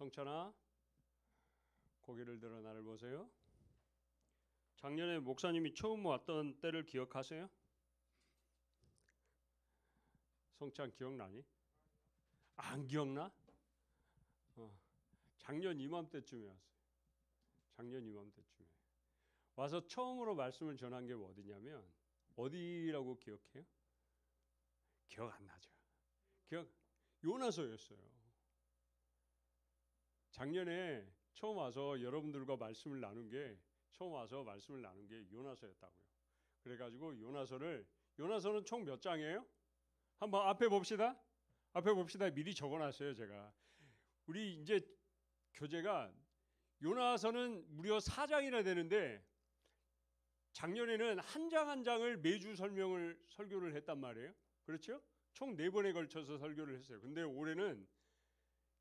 성찬아, 고개를 들어 나를 보세요. 작년에 목사님이 처음 왔던 때를 기억하세요? 성찬 기억나니? 안 기억나? 작년 이맘때쯤에 왔어요. 작년 이맘때쯤에 와서 처음으로 말씀을 전한 게 어디냐면, 어디라고 기억해요? 기억 안 나죠? 요나서였어요. 작년에 처음 와서 여러분들과 말씀을 나눈 게 요나서였다고요. 그래가지고 요나서는 총 몇 장이에요? 한번 앞에 봅시다. 미리 적어놨어요, 제가. 우리 이제 교재가 요나서는 무려 4장이나 되는데, 작년에는 한 장 한 장을 매주 설교를 했단 말이에요. 그렇죠? 총 4번에 걸쳐서 설교를 했어요. 근데 올해는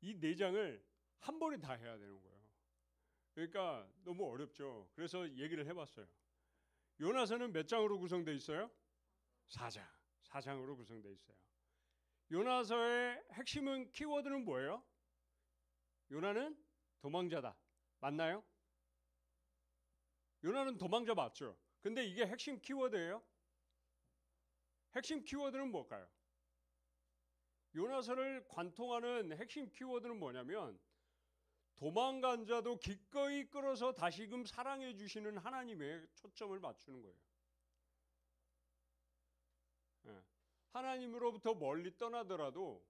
이 4장을 한 번에 다 해야 되는 거예요. 그러니까 너무 어렵죠. 그래서 얘기를 해봤어요. 요나서는 몇 장으로 구성되어 있어요? 4장으로 구성되어 있어요. 요나서의 핵심은, 키워드는 뭐예요? 요나는 도망자다. 맞나요? 요나는 도망자 맞죠? 근데 이게 핵심 키워드예요? 핵심 키워드는 뭘까요? 요나서를 관통하는 핵심 키워드는 뭐냐면, 도망간 자도 기꺼이 끌어서 다시금 사랑해 주시는 하나님의 초점을 맞추는 거예요. 하나님으로부터 멀리 떠나더라도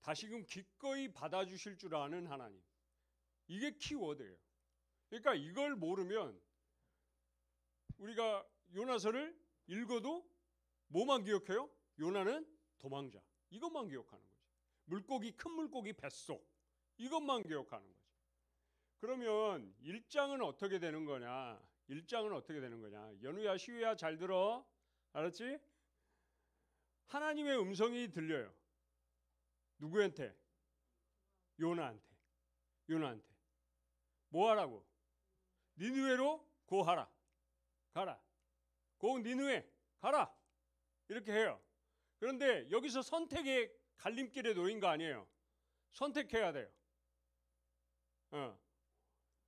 다시금 기꺼이 받아주실 줄 아는 하나님. 이게 키워드예요. 그러니까 이걸 모르면 우리가 요나서를 읽어도 뭐만 기억해요? 요나는 도망자. 이것만 기억하는 거지. 큰 물고기 뱃속. 이것만 기억하는 거지. 그러면 1장은 어떻게 되는 거냐? 연우야, 시우야, 잘 들어. 알았지? 하나님의 음성이 들려요. 누구한테? 요나한테. 뭐 하라고? 니느웨로 고하라. 가라. 고 니느웨 가라. 이렇게 해요. 그런데 여기서 선택의 갈림길에 놓인 거 아니에요. 선택해야 돼요.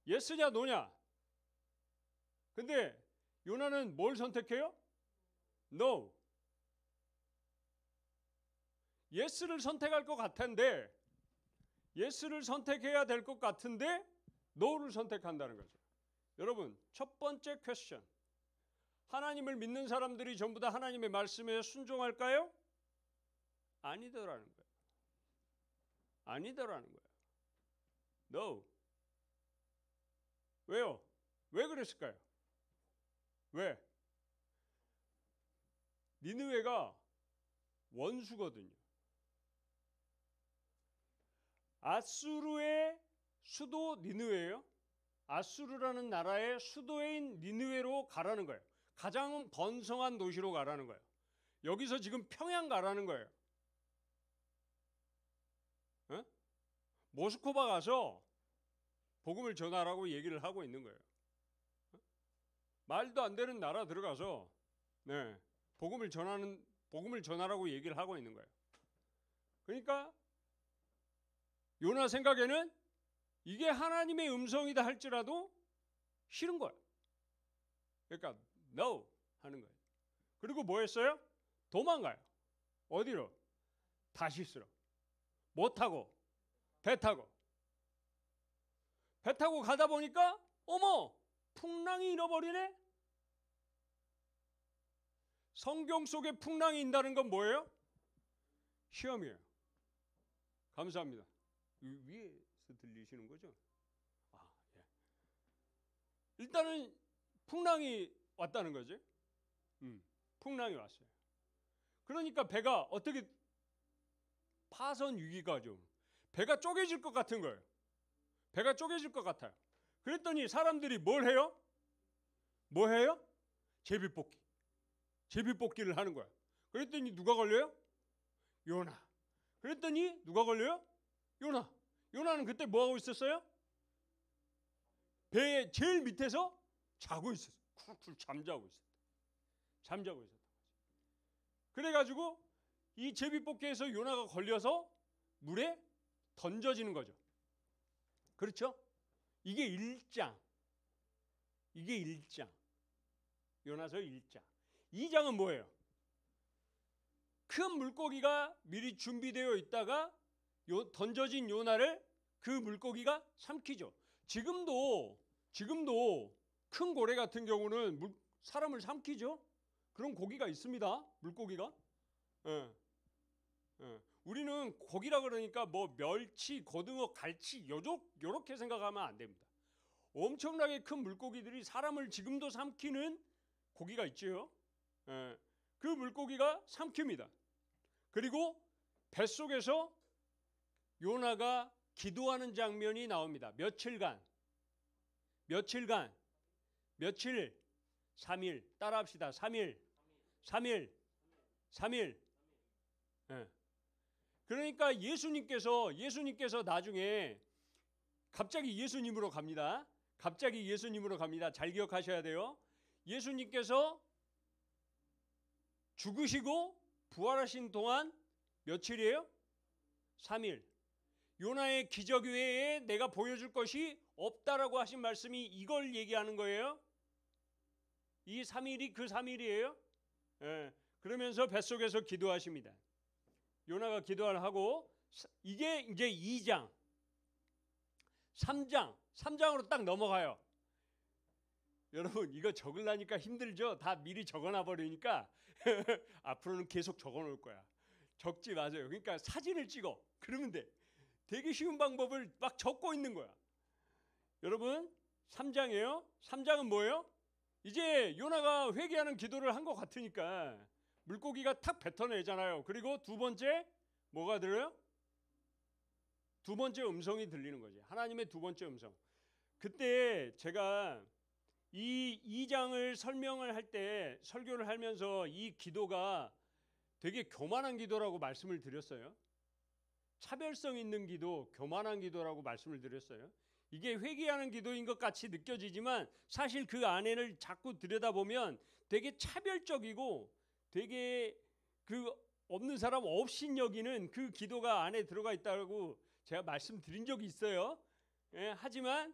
예스냐 노냐. 근데 요나는 뭘 선택해요? No. 예스를 선택할 것 같은데, 예스를 선택해야 될 것 같은데 no를 선택한다는 거죠. 여러분, 첫 번째 퀘스천. 하나님을 믿는 사람들이 전부 다 하나님의 말씀에 순종할까요? 아니더라는 거예요. No. 왜요? 왜 그랬을까요? 왜? 니느웨가 원수거든요. 아수르의 수도 니느웨예요. 아수르라는 나라의 수도인 니느웨로 가라는 거예요. 가장 번성한 도시로 가라는 거예요. 여기서 지금 평양 가라는 거예요. 모스크바 가서 복음을 전하라고 얘기를 하고 있는 거예요. 말도 안 되는 나라 들어가서 복음을 전하라고 얘기를 하고 있는 거예요. 그러니까 요나 생각에는 이게 하나님의 음성이다 할지라도 싫은 거예요. 그러니까 no 하는 거예요. 그리고 뭐 했어요? 도망가요. 어디로? 다시스로. 뭐 타고? 배 타고 가다 보니까 어머, 풍랑이 일어버리네. 성경 속에 풍랑이 인다는 건 뭐예요? 시험이에요. 감사합니다. 위에서 들리시는 거죠? 예. 일단은 풍랑이 왔다는 거지. 풍랑이 왔어요. 그러니까 배가 어떻게 파선 위기가 좀, 배가 쪼개질 것 같은 거예요. 배가 쪼개질 것 같아요. 그랬더니 사람들이 뭘 해요? 제비뽑기를 하는 거야. 그랬더니 누가 걸려요? 요나. 그랬더니 누가 걸려요? 요나는 그때 뭐 하고 있었어요? 배의 제일 밑에서 자고 있었어요. 쿨쿨 잠자고 있었다. 그래가지고 이 제비뽑기에서 요나가 걸려서 물에 던져지는 거죠. 그렇죠? 이게 1장. 이게 1장. 요나서 1장. 2장은 뭐예요? 큰 물고기가 미리 준비되어 있다가 던져진 요나를 그 물고기가 삼키죠. 지금도 큰 고래 같은 경우는 사람을 삼키죠. 그런 고기가 있습니다. 물고기가. 예. 예. 우리는 고기라 그러니까 뭐 멸치, 고등어, 갈치 요렇게 생각하면 안 됩니다. 엄청나게 큰 물고기들이 사람을 지금도 삼키는 고기가 있죠. 예. 그 물고기가 삼킵니다. 그리고 뱃속에서 요나가 기도하는 장면이 나옵니다. 며칠, 3일, 따라합시다. 3일. 예. 그러니까 예수님께서 나중에 갑자기 예수님으로 갑니다. 잘 기억하셔야 돼요. 예수님께서 죽으시고 부활하신 동안 며칠이에요? 3일. 요나의 기적 외에 내가 보여줄 것이 없다라고 하신 말씀이 이걸 얘기하는 거예요. 이 3일이 그 3일이에요. 예. 그러면서 뱃속에서 기도하십니다. 요나가 기도를 하고, 이게 이제 2장. 3장으로 딱 넘어가요. 여러분, 이거 적으려니까 힘들죠? 다 미리 적어놔 버리니까 앞으로는 계속 적어 놓을 거야. 적지 마세요. 그러니까 사진을 찍어. 그러면 돼. 되게 쉬운 방법을 막 적고 있는 거야. 여러분, 3장이에요. 3장은 뭐예요? 이제 요나가 회개하는 기도를 한 것 같으니까 물고기가 탁 뱉어내잖아요. 그리고 두 번째 뭐가 들어요? 두 번째 음성이 들리는 거지. 하나님의 두 번째 음성. 그때 제가 이 2장을 설명을 할 때, 설교를 하면서 이 기도가 되게 교만한 기도라고 말씀을 드렸어요. 차별성 있는 기도, 교만한 기도라고 말씀을 드렸어요. 이게 회개하는 기도인 것 같이 느껴지지만 사실 그 안에를 자꾸 들여다보면 되게 차별적이고 되게 그 없는 사람 없인 여기는 그 기도가 안에 들어가 있다고 제가 말씀드린 적이 있어요. 예, 하지만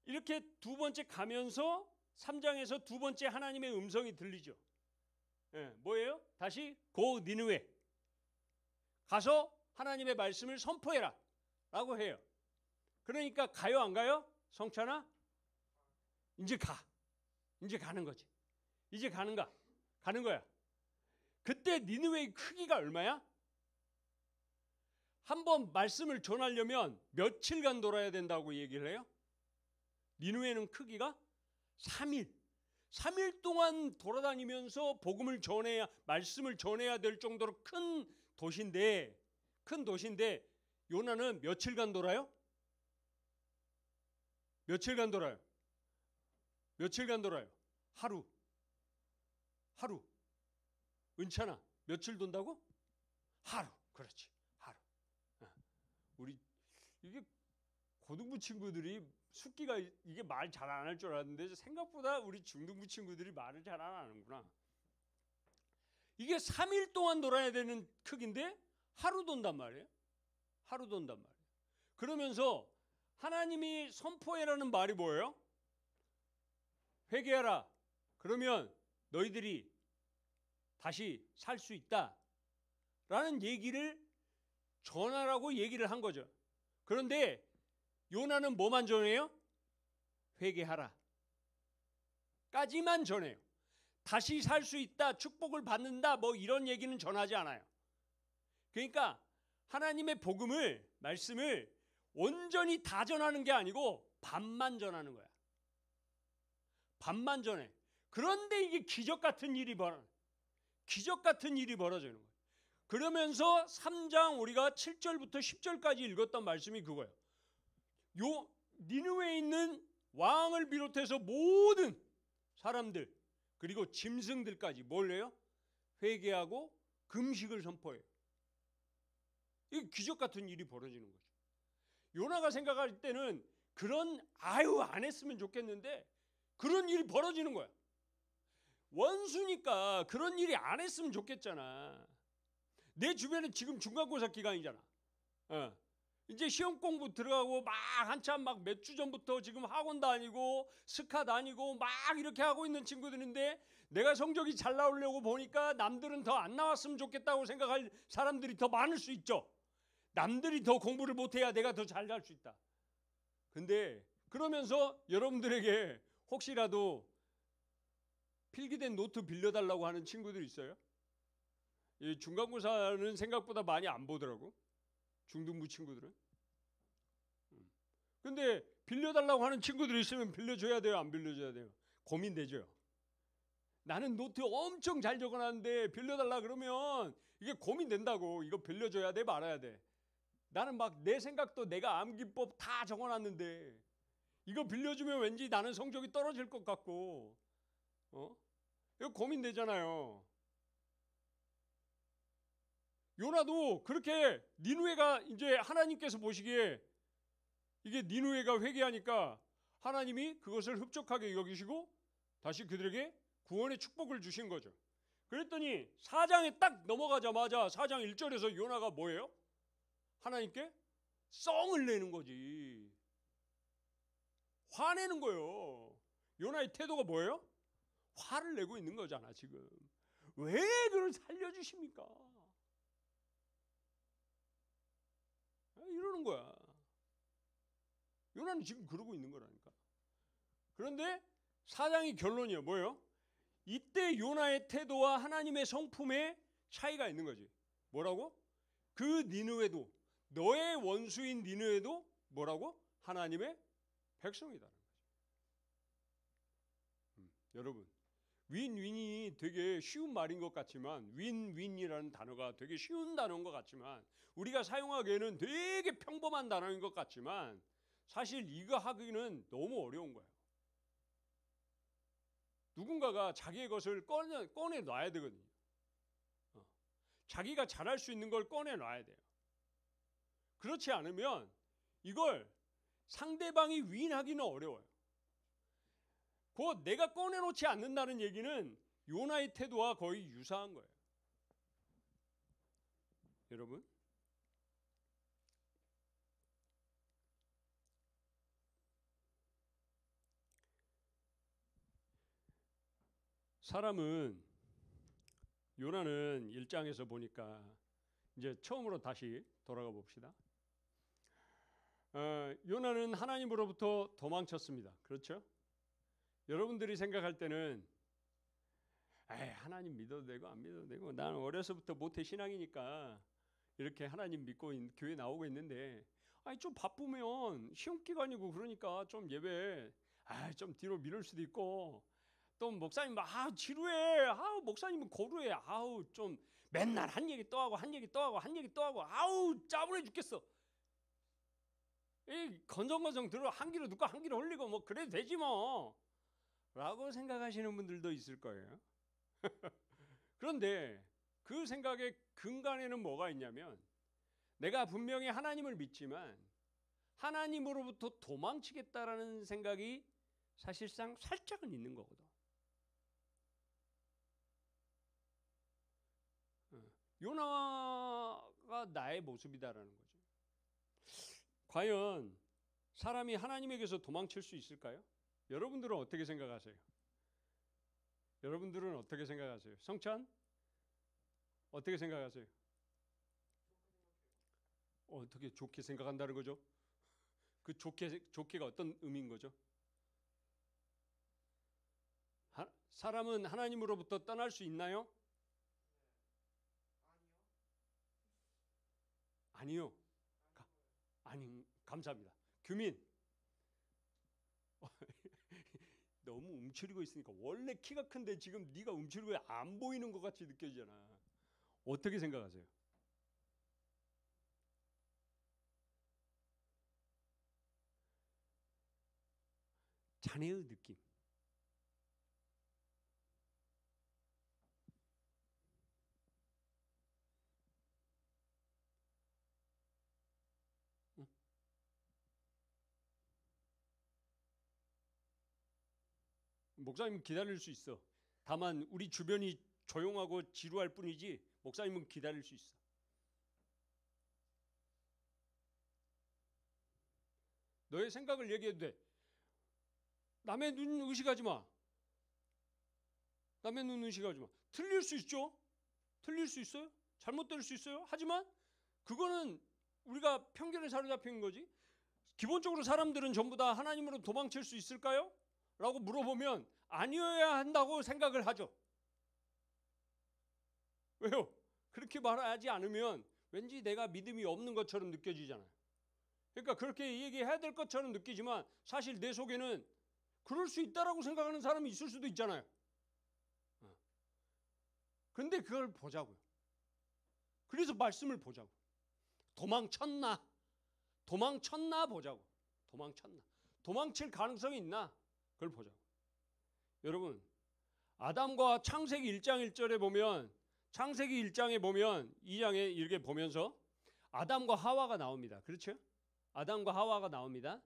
이렇게 두 번째 가면서 3장에서 두 번째 하나님의 음성이 들리죠. 예, 뭐예요? 다시 고 니느웨 가서 하나님의 말씀을 선포해라 라고 해요. 그러니까 가요 안 가요? 성찬아? 이제 가는 거지. 이제 가는 거야. 그때 니느웨의 크기가 얼마야? 한번 말씀을 전하려면 며칠간 돌아야 된다고 얘기를 해요. 니느웨는 크기가 3일 동안 돌아다니면서 복음을 전해야, 말씀을 전해야 될 정도로 큰 도시인데 요나는 며칠간 돌아요? 며칠간 돌아요? 하루. 은찬아, 며칠 돈다고? 하루. 그렇지. 하루. 우리 이게 고등부 친구들이 숙기가 이게 말 잘 안 할 줄 알았는데 생각보다 우리 중등부 친구들이 말을 잘 안 하는구나. 이게 3일 동안 돌아야 되는 크기인데 하루 돈단 말이에요. 그러면서 하나님이 선포해라는 말이 뭐예요? 회개하라. 그러면 너희들이 다시 살 수 있다. 라는 얘기를 전하라고 얘기를 한 거죠. 그런데 요나는 뭐만 전해요? 회개하라. 까지만 전해요. 다시 살 수 있다, 축복을 받는다, 뭐 이런 얘기는 전하지 않아요. 그러니까 하나님의 복음을, 말씀을 온전히 다 전하는 게 아니고 반만 전하는 거야. 반만 전해. 그런데 이게 기적 같은 일이 벌어지는 거예요. 그러면서 3장 우리가 7절부터 10절까지 읽었던 말씀이 그거예요. 요 니느웨에 있는 왕을 비롯해서 모든 사람들 그리고 짐승들까지 뭘 해요? 회개하고 금식을 선포해요. 이 기적 같은 일이 벌어지는 거죠. 요나가 생각할 때는 안 했으면 좋겠는데 그런 일이 벌어지는 거야. 원수니까 그런 일이 안 했으면 좋겠잖아. 내 주변에 지금 중간고사 기간이잖아. 이제 시험 공부 들어가고 막 한참 막 몇 주 전부터 지금 학원 다니고 스카 다니고 막 이렇게 하고 있는 친구들인데 내가 성적이 잘 나오려고 보니까 남들은 더 안 나왔으면 좋겠다고 생각할 사람들이 더 많을 수 있죠. 남들이 더 공부를 못해야 내가 더 잘 갈 수 있다. 근데 그러면서 여러분들에게 혹시라도 필기된 노트 빌려달라고 하는 친구들 있어요? 이 중간고사는 생각보다 많이 안 보더라고. 중등부 친구들은. 근데 빌려달라고 하는 친구들이 있으면 빌려줘야 돼요? 안 빌려줘야 돼요? 고민되죠. 나는 노트 엄청 잘 적어놨는데 빌려달라 그러면 이게 고민된다고. 이거 빌려줘야 돼? 말아야 돼? 나는 막 내 생각도 내가 암기법 다 적어놨는데 이거 빌려주면 왠지 나는 성적이 떨어질 것 같고 이거 고민되잖아요. 요나도 그렇게 니누에가 이제 하나님께서 보시기에 이게 니누에가 회개하니까 하나님이 그것을 흡족하게 여기시고 다시 그들에게 구원의 축복을 주신 거죠. 그랬더니 4장에 딱 넘어가자마자 4장 1절에서 요나가 뭐예요? 하나님께 썽을 내는 거지. 화내는 거예요. 요나의 태도가 뭐예요? 화를 내고 있는 거잖아 지금. 왜 그걸 살려주십니까? 이러는 거야. 요나는 지금 그러고 있는 거라니까. 그런데 4장의 결론이에요. 뭐예요? 이때 요나의 태도와 하나님의 성품에 차이가 있는 거지. 뭐라고? 그 니느웨도 너의 원수인 니느웨도 뭐라고? 하나님의 백성이다. 여러분, 윈윈이 되게 쉬운 말인 것 같지만 윈윈이라는 단어가 되게 쉬운 단어인 것 같지만 우리가 사용하기에는 되게 평범한 단어인 것 같지만 사실 이거 하기는 너무 어려운 거예요. 누군가가 자기의 것을 꺼내놔야 되거든요. 자기가 잘할 수 있는 걸 꺼내놔야 돼요. 그렇지 않으면 이걸 상대방이 윈하기는 어려워요. 곧 내가 꺼내놓지 않는다는 얘기는 요나의 태도와 거의 유사한 거예요. 여러분, 사람은 요나는 1장에서 보니까 이제 처음으로 다시 돌아가 봅시다. 요나는 하나님으로부터 도망쳤습니다. 그렇죠? 여러분들이 생각할 때는 하나님 믿어도 되고 안 믿어도 되고 나는 어려서부터 모태 신앙이니까 이렇게 하나님 믿고 교회 나오고 있는데 좀 바쁘면 시험 기간이고 그러니까 좀 예배 좀 뒤로 미룰 수도 있고 또 목사님 지루해 목사님은 고루해 좀 맨날 한 얘기 또 하고 한 얘기 또 하고 한 얘기 또 하고 짜증내 죽겠어. 이 건성건성 들어 한 귀로 듣고 한 귀로 흘리고 뭐 그래도 되지 뭐 라고 생각하시는 분들도 있을 거예요. 그런데 그 생각의 근간에는 뭐가 있냐면 내가 분명히 하나님을 믿지만 하나님으로부터 도망치겠다라는 생각이 사실상 살짝은 있는 거거든. 요나가 나의 모습이다라는 거죠. 과연 사람이 하나님에게서 도망칠 수 있을까요? 여러분들은 어떻게 생각하세요? 여러분들은 어떻게 생각하세요? 성찬? 어떻게 생각하세요? 어떻게 좋게 생각한다는 거죠? 그 좋게가 어떤 의미인 거죠? 사람은 하나님으로부터 떠날 수 있나요? 아니요. 감사합니다. 규민. 너무 움츠리고 있으니까 원래 키가 큰데 지금 네가 움츠리고 안 보이는 것 같이 느껴지잖아. 어떻게 생각하세요? 자네의 느낌. 목사님은 기다릴 수 있어. 다만 우리 주변이 조용하고 지루할 뿐이지 목사님은 기다릴 수 있어. 너의 생각을 얘기해도 돼. 남의 눈 의식하지 마. 남의 눈 의식하지 마. 틀릴 수 있죠. 틀릴 수 있어요. 잘못될 수 있어요. 하지만 그거는 우리가 편견에 사로잡힌 거지. 기본적으로 사람들은 전부 다 하나님으로 도망칠 수 있을까요? 라고 물어보면 아니어야 한다고 생각을 하죠. 왜요? 그렇게 말하지 않으면 왠지 내가 믿음이 없는 것처럼 느껴지잖아요. 그러니까 그렇게 얘기해야 될 것처럼 느끼지만 사실 내 속에는 그럴 수 있다라고 생각하는 사람이 있을 수도 있잖아요. 그런데 그걸 보자고요. 그래서 말씀을 보자고. 도망쳤나? 도망쳤나 보자고. 도망쳤나? 도망칠 가능성이 있나? 그걸 보자고. 여러분, 아담과 창세기 1장 1절에 보면, 창세기 1장에 보면 2장에 이렇게 보면서 아담과 하와가 나옵니다. 그렇죠? 아담과 하와가 나옵니다.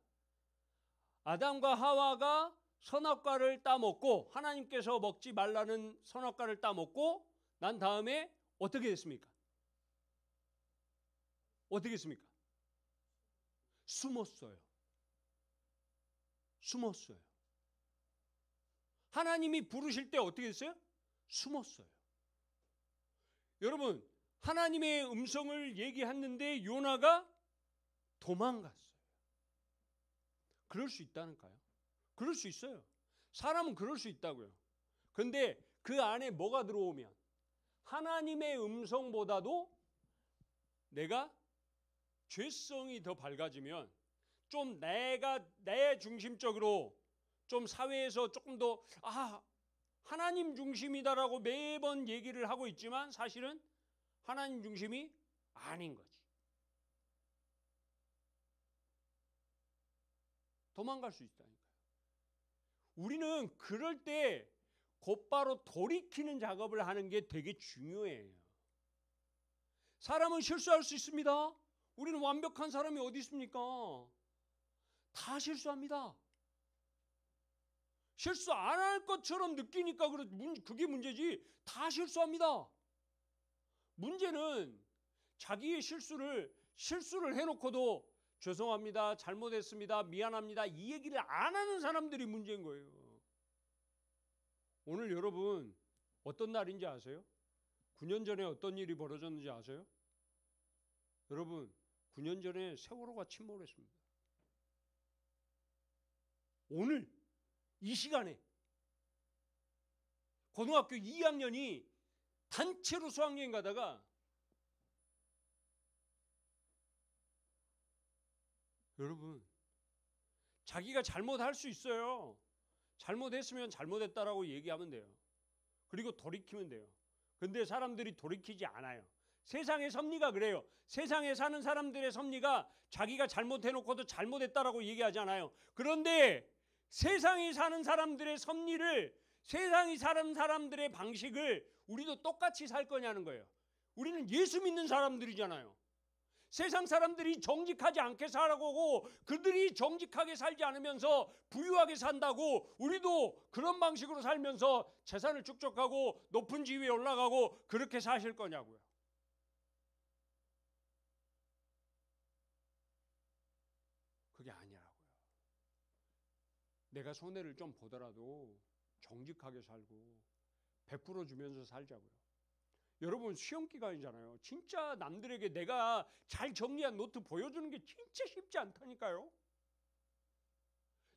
아담과 하와가 선악과를 따먹고 하나님께서 먹지 말라는 선악과를 따먹고 난 다음에 어떻게 됐습니까? 어떻게 했습니까? 숨었어요. 숨었어요. 하나님이 부르실 때 어떻게 했어요? 숨었어요. 여러분, 하나님의 음성을 얘기했는데 요나가 도망갔어요. 그럴 수 있다니까요. 그럴 수 있어요. 사람은 그럴 수 있다고요. 그런데 그 안에 뭐가 들어오면 하나님의 음성보다도 내가 죄성이 더 밝아지면 좀 내 중심적으로 좀 사회에서 조금 더 하나님 중심이다라고 매번 얘기를 하고 있지만 사실은 하나님 중심이 아닌 거지. 도망갈 수 있다니까요. 우리는 그럴 때 곧바로 돌이키는 작업을 하는 게 되게 중요해요. 사람은 실수할 수 있습니다. 우리는 완벽한 사람이 어디 있습니까? 다 실수합니다. 실수 안 할 것처럼 느끼니까 그게 문제지. 다 실수합니다. 문제는 자기의 실수를 해놓고도 죄송합니다, 잘못했습니다, 미안합니다 이 얘기를 안 하는 사람들이 문제인 거예요. 오늘 여러분 어떤 날인지 아세요? 9년 전에 어떤 일이 벌어졌는지 아세요? 여러분 9년 전에 세월호가 침몰했습니다. 오늘 이 시간에 고등학교 2학년이 단체로 수학여행 가다가 여러분 자기가 잘못할 수 있어요. 잘못했으면 잘못했다라고 얘기하면 돼요. 그리고 돌이키면 돼요. 근데 사람들이 돌이키지 않아요. 세상의 섭리가 그래요. 세상에 사는 사람들의 섭리가 자기가 잘못해놓고도 잘못했다라고 얘기하지 않아요. 그런데 세상에 사는 사람들의 섭리를, 세상이 사는 사람들의 방식을 우리도 똑같이 살 거냐는 거예요. 우리는 예수 믿는 사람들이잖아요. 세상 사람들이 정직하지 않게 살아가고 그들이 정직하게 살지 않으면서 부유하게 산다고 우리도 그런 방식으로 살면서 재산을 축적하고 높은 지위에 올라가고 그렇게 사실 거냐고요. 그게 아니라고요. 내가 손해를 좀 보더라도 정직하게 살고 100% 주면서 살자고요. 여러분 시험 기간이잖아요. 진짜 남들에게 내가 잘 정리한 노트 보여주는 게 진짜 쉽지 않다니까요.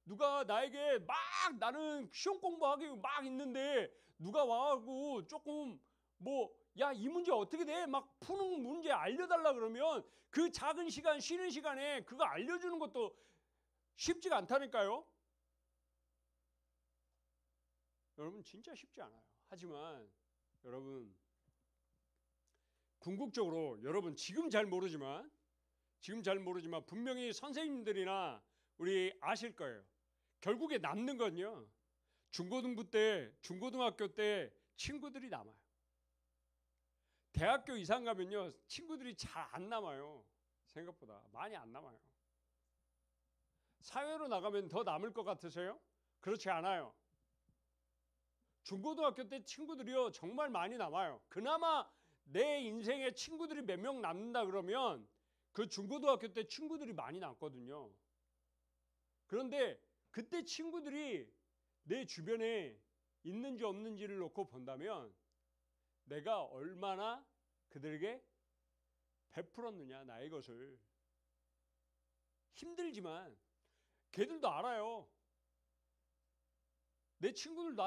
누가 나에게 막 나는 시험 공부하기 막 있는데 누가 와가지고 조금 야, 이 문제 어떻게 돼? 막 푸는 문제 알려달라 그러면 그 작은 시간 쉬는 시간에 그거 알려주는 것도 쉽지가 않다니까요. 여러분 진짜 쉽지 않아요. 하지만 여러분 궁극적으로 여러분 지금 잘 모르지만 분명히 선생님들이나 우리 아실 거예요. 결국에 남는 건요. 중고등학교 때 친구들이 남아요. 대학교 이상 가면요. 친구들이 잘 안 남아요. 생각보다 많이 안 남아요. 사회로 나가면 더 남을 것 같으세요? 그렇지 않아요. 중고등학교 때 친구들이요. 정말 많이 남아요. 그나마 내 인생에 친구들이 몇 명 남는다 그러면 그 중고등학교 때 친구들이 많이 남거든요. 그런데 그때 친구들이 내 주변에 있는지 없는지를 놓고 본다면 내가 얼마나 그들에게 베풀었느냐, 나의 것을. 힘들지만 걔들도 알아요. 내 친구들도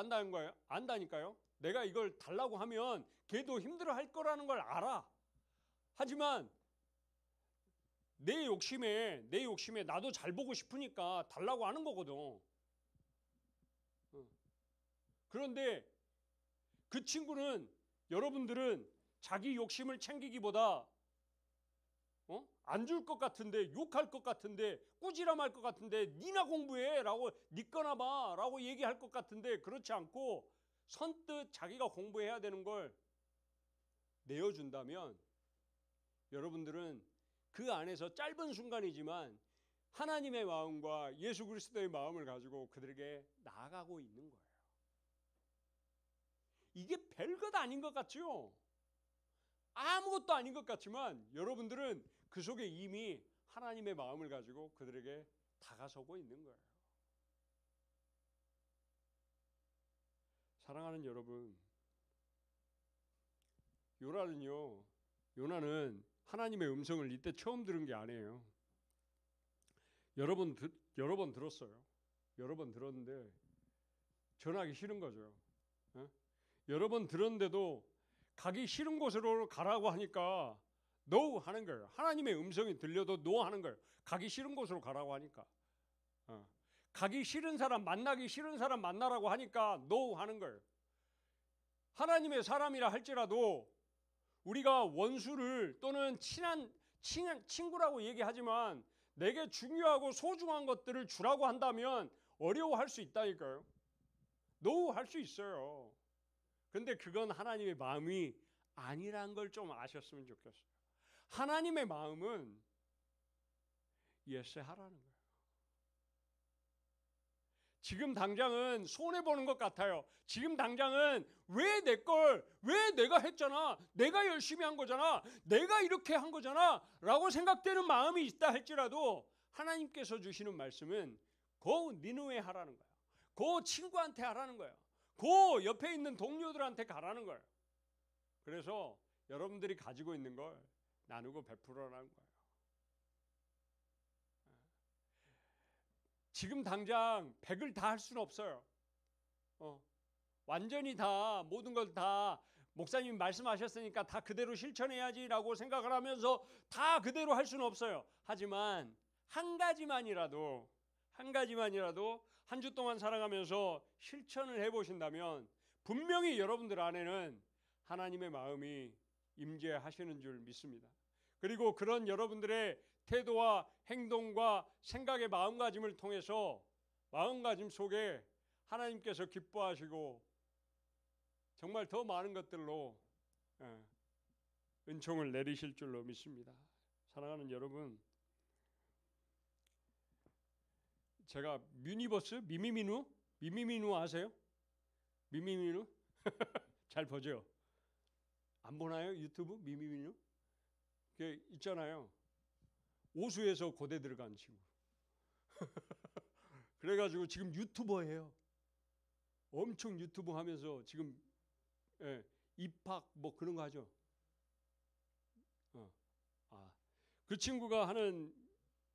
안다니까요. 내가 이걸 달라고 하면 걔도 힘들어할 거라는 걸 알아. 하지만 내 욕심에 나도 잘 보고 싶으니까 달라고 하는 거거든. 그런데 그 친구는, 여러분들은 자기 욕심을 챙기기보다 안 줄 것 같은데, 욕할 것 같은데, 꾸지람할 것 같은데, 니나 공부해 라고, 니 거나 봐 라고 얘기할 것 같은데, 그렇지 않고 선뜻 자기가 공부해야 되는 걸 내어준다면 여러분들은 그 안에서 짧은 순간이지만 하나님의 마음과 예수 그리스도의 마음을 가지고 그들에게 나아가고 있는 거예요. 이게 별것 아닌 것 같죠? 아무것도 아닌 것 같지만 여러분들은 그 속에 이미 하나님의 마음을 가지고 그들에게 다가서고 있는 거예요. 사랑하는 여러분, 요나는 하나님의 음성을 이때 처음 들은 게 아니에요. 여러 번 들었어요. 여러 번 들었는데 전하기 싫은 거죠. 여러 번 들었는데도 가기 싫은 곳으로 가라고 하니까 no 하는 거예요. 하나님의 음성이 들려도 no 하는 거예요. 가기 싫은 곳으로 가라고 하니까. 가기 싫은 사람, 만나기 싫은 사람 만나라고 하니까 no 하는 거예요. 하나님의 사람이라 할지라도 우리가 원수를 또는 친한 친구라고 얘기하지만 내게 중요하고 소중한 것들을 주라고 한다면 어려워할 수 있다니까요. no 할 수 있어요. 근데 그건 하나님의 마음이 아니란 걸 좀 아셨으면 좋겠어요. 하나님의 마음은 예스하라는 거예요. 지금 당장은 손해보는 것 같아요. 지금 당장은 왜 내가 했잖아. 내가 열심히 한 거잖아. 내가 이렇게 한 거잖아. 라고 생각되는 마음이 있다 할지라도 하나님께서 주시는 말씀은 고 니느웨 하라는 거야. 고 친구한테 하라는 거야. 고 옆에 있는 동료들한테 가라는 거예요. 그래서 여러분들이 가지고 있는 걸 나누고 베풀어라는 거예요. 지금 당장 100을 다 할 수는 없어요. 완전히 다 모든 걸 다 목사님이 말씀하셨으니까 다 그대로 실천해야지라고 생각을 하면서 다 그대로 할 수는 없어요. 하지만 한 가지만이라도 한 주 동안 살아가면서 실천을 해보신다면 분명히 여러분들 안에는 하나님의 마음이 임재하시는 줄 믿습니다. 그리고 그런 여러분들의 태도와 행동과 생각의 마음가짐을 통해서 마음가짐 속에 하나님께서 기뻐하시고 정말 더 많은 것들로 은총을 내리실 줄로 믿습니다. 사랑하는 여러분, 제가 미니버스 미미민우 아세요? 미미민우 잘 보죠? 안 보나요? 유튜브 미미민우? 그 있잖아요. 오수에서 고대 들어간 친구. 그래가지고 지금 유튜버예요. 엄청 유튜브 하면서 지금 입학 뭐 그런 거 하죠. 그 친구가 하는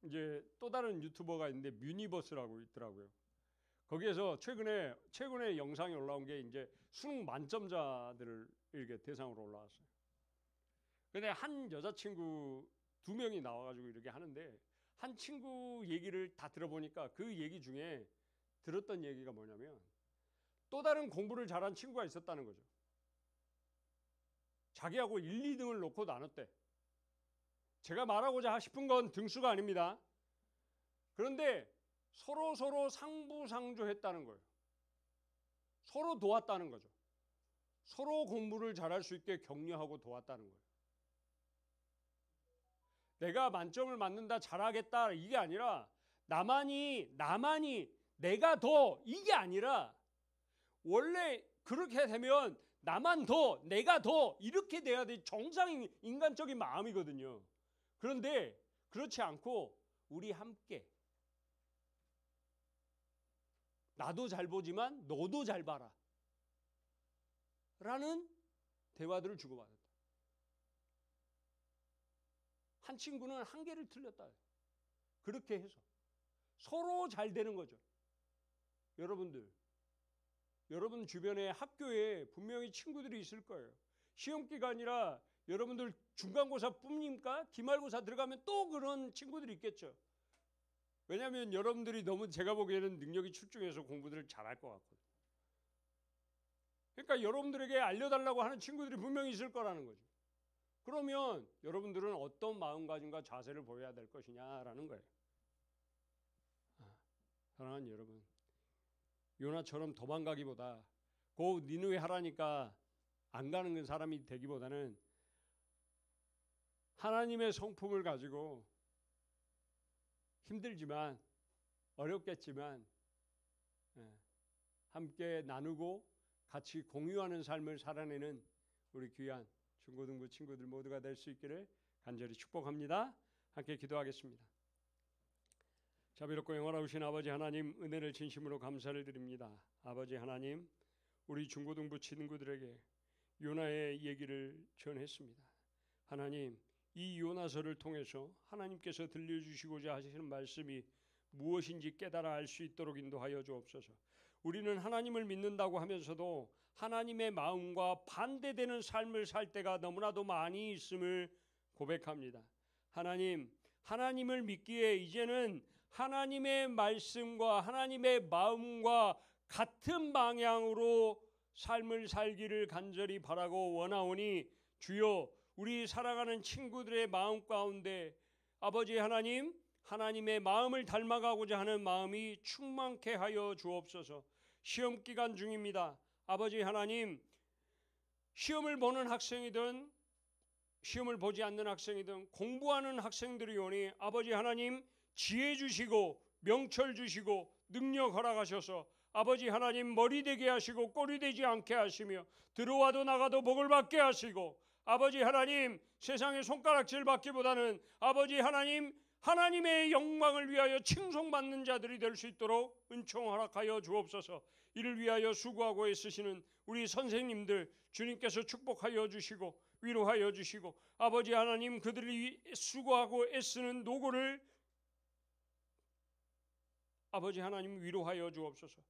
이제 또 다른 유튜버가 있는데 뮤니버스라고 있더라고요. 거기에서 최근에 영상이 올라온 게 이제 수능 만점자들을 이렇게 대상으로 올라왔어요. 근데 한 여자친구 2명이 나와가지고 이렇게 하는데 한 친구 얘기를 다 들어보니까 그 얘기 중에 들었던 얘기가 뭐냐면 또 다른 공부를 잘한 친구가 있었다는 거죠. 자기하고 1, 2등을 놓고 나눴대. 제가 말하고자 싶은 건 등수가 아닙니다. 그런데 서로 상부상조했다는 거예요. 서로 도왔다는 거죠. 서로 공부를 잘할 수 있게 격려하고 도왔다는 거예요. 내가 만점을 맞는다, 잘하겠다 이게 아니라 나만이 내가 더 이게 아니라 원래 그렇게 되면 나만 더, 내가 더 이렇게 돼야 돼. 정상 인간적인 마음이거든요. 그런데 그렇지 않고 우리 함께 나도 잘 보지만 너도 잘 봐라 라는 대화들을 주고받았다. 한 친구는 한 개를 틀렸다. 그렇게 해서 서로 잘 되는 거죠. 여러분 주변에 학교에 분명히 친구들이 있을 거예요. 시험 기간이라 여러분들 중간고사 뿐입니까? 기말고사 들어가면 또 그런 친구들이 있겠죠. 왜냐하면 여러분들이 너무 제가 보기에는 능력이 출중해서 공부들을 잘할 것 같거든요. 그러니까 여러분들에게 알려달라고 하는 친구들이 분명히 있을 거라는 거죠. 그러면 여러분들은 어떤 마음가짐과 자세를 보여야 될 것이냐라는 거예요. 사랑하는 여러분, 요나처럼 도망가기보다 고 니느웨 하라니까 안 가는 사람이 되기보다는 하나님의 성품을 가지고 힘들지만 어렵겠지만 함께 나누고 같이 공유하는 삶을 살아내는 우리 귀한 중고등부 친구들 모두가 될 수 있기를 간절히 축복합니다. 함께 기도하겠습니다. 자비롭고 영원하신 아버지 하나님, 은혜를 진심으로 감사를 드립니다. 아버지 하나님, 우리 중고등부 친구들에게 요나의 얘기를 전했습니다. 하나님, 이 요나서를 통해서 하나님께서 들려주시고자 하시는 말씀이 무엇인지 깨달아 알 수 있도록 인도하여 주옵소서. 우리는 하나님을 믿는다고 하면서도 하나님의 마음과 반대되는 삶을 살 때가 너무나도 많이 있음을 고백합니다. 하나님, 하나님을 믿기에 이제는 하나님의 말씀과 하나님의 마음과 같은 방향으로 삶을 살기를 간절히 바라고 원하오니 주여, 우리 살아가는 친구들의 마음 가운데 아버지 하나님, 하나님의 마음을 닮아가고자 하는 마음이 충만케 하여 주옵소서. 시험 기간 중입니다. 아버지 하나님, 시험을 보는 학생이든 시험을 보지 않는 학생이든 공부하는 학생들이 오니 아버지 하나님, 지혜 주시고 명철 주시고 능력 허락하셔서 아버지 하나님, 머리 되게 하시고 꼬리 되지 않게 하시며 들어와도 나가도 복을 받게 하시고 아버지 하나님, 세상의 손가락질 받기보다는 아버지 하나님, 하나님의 영광을 위하여 칭송받는 자들이 될 수 있도록 은총 허락하여 주옵소서. 이를 위하여 수고하고 애쓰시는 우리 선생님들 주님께서 축복하여 주시고 위로하여 주시고 아버지 하나님, 그들이 수고하고 애쓰는 노고를 아버지 하나님 위로하여 주옵소서.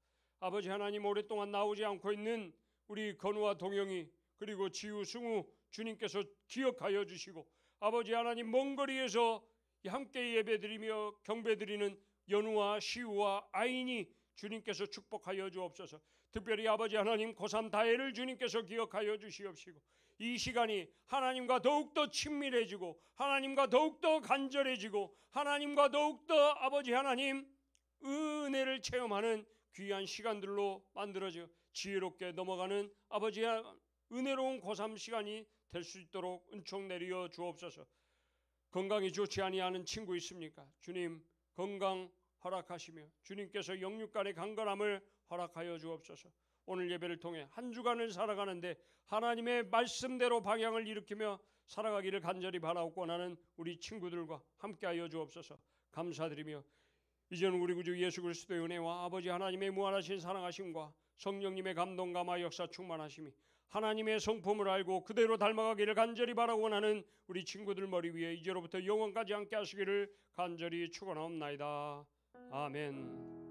아버지 하나님, 오랫동안 나오지 않고 있는 우리 건우와 동영이 그리고 지우, 승우 주님께서 기억하여 주시고 아버지 하나님, 먼 거리에서 함께 예배드리며 경배드리는 연우와 시우와 아인이 주님께서 축복하여 주옵소서. 특별히 아버지 하나님, 고3 다혜를 주님께서 기억하여 주시옵시고 이 시간이 하나님과 더욱더 친밀해지고 하나님과 더욱더 간절해지고 하나님과 더욱더 아버지 하나님 은혜를 체험하는 귀한 시간들로 만들어져 지혜롭게 넘어가는 아버지 은혜로운 고3 시간이 될 수 있도록 은총 내려 주옵소서. 건강이 좋지 아니하는 친구 있습니까? 주님, 건강 허락하시며 주님께서 영육간의 강건함을 허락하여 주옵소서. 오늘 예배를 통해 한 주간을 살아가는데 하나님의 말씀대로 방향을 일으키며 살아가기를 간절히 바라옵고 원하는 우리 친구들과 함께하여 주옵소서. 감사드리며 이제는 우리 구주 예수 그리스도의 은혜와 아버지 하나님의 무한하신 사랑하심과 성령님의 감동 감화 역사 충만하심이 하나님의 성품을 알고 그대로 닮아가기를 간절히 바라고 원하는 우리 친구들 머리 위에 이제로부터 영원까지 함께 하시기를 간절히 축원하옵나이다. 아멘.